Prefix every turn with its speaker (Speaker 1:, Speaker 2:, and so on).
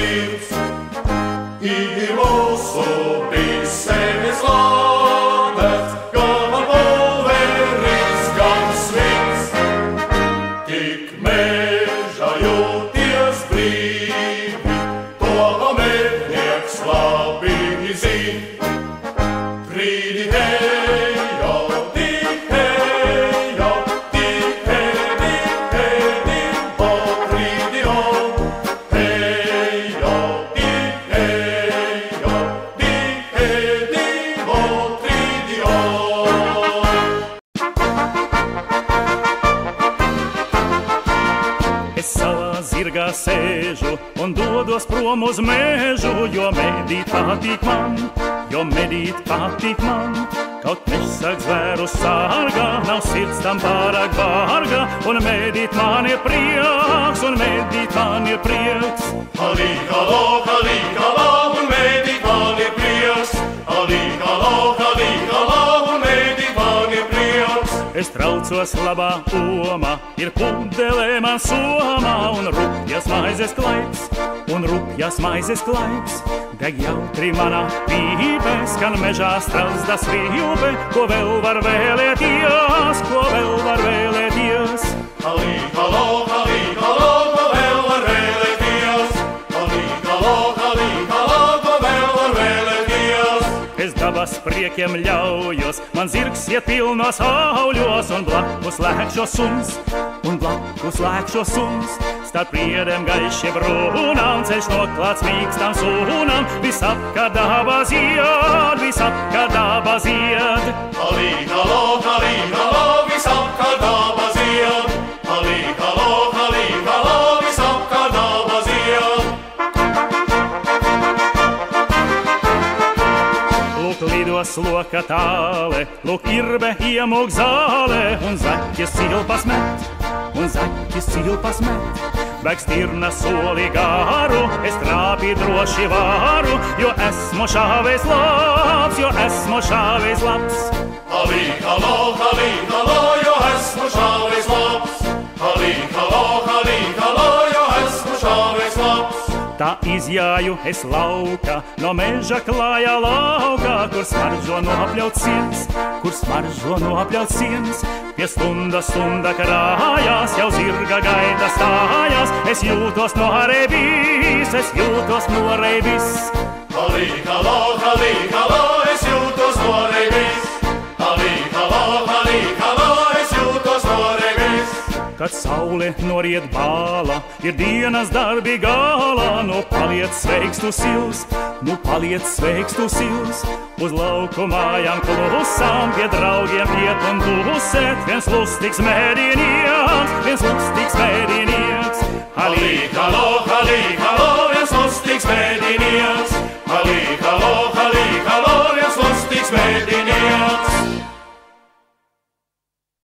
Speaker 1: sirds, ir mūsu bisenis lādēts, gan pulveris, gan svins. Tik mežā jūties brīvi, to mednieks labi zin. Brīdi hejo, tik hejo, tik hedi, hedi, o brīdi o. Hejo, tik hejo, tik hedi, o brīdi o.
Speaker 2: Es savā zirgā sēžu un dodos prom uz mežu, jo medīt patīk man, Kaut mežs sāk zvēru sārgā, nav sirds tam pārāk vārga, un medīt man ir prieks, un medīt man ir prieks.
Speaker 1: Halīkalo, halīkalo, un medīt man ir prieks. Halīkalo, halīkalo, un medīt man ir prieks.
Speaker 2: Es traucos labā omā, ir pudelē man somā, un rupjas maizes klaips, deg jautri manā pīpē, skan mežā strausta svilpe, ko vēl var vēlēties,
Speaker 1: Halīkalo, halīkalo, ko vēl var vēlēties. Halīkalo, halīkalo, ko vēl var vēlēties.
Speaker 2: Es dabas priekiem ļaujos, man zirgs iet pilnos auļos, un blakus lēkšo suns, starp priedēm gaiši brūnām, ceļš noklāts mīkstam sūnam, visapkārt dabā zied.
Speaker 1: Halīkalo, halīkalo, visapkārt dabā zied. Halīkalo, halīkalo, visapkārt dabā zied.
Speaker 2: Lūk lidos loka tāle, lūk irbe iemūk zāle, un zaķis silpas met, bēg stirna soli garu, es trāpīt droši varu, jo esmu šāvējs labs.
Speaker 1: Halīkalo, halīkalo, jo esmu šāvējs labs. Halīkalo, halīkalo, jo esmu šāvējs labs.
Speaker 2: Tā izjāju es lauka, no meža klājā lauka, kur smaržo noapļauts siens, pie stunda karājās, jau zirga gaita stājās, es jūtos noreibis.
Speaker 1: Halīkalo, halīkalo, es jūtos noreibis. Halīkalo, halīkalo, es jūtos noreibis.
Speaker 2: Kad saule noriet bāla, ir dienas darbi gālā, nu paliec sveiks tu sils, uz lauku mājām klusām, pie draugiem iet un dusēt, viens lustīgs medinieks.
Speaker 1: Halīkalo, halīkalo,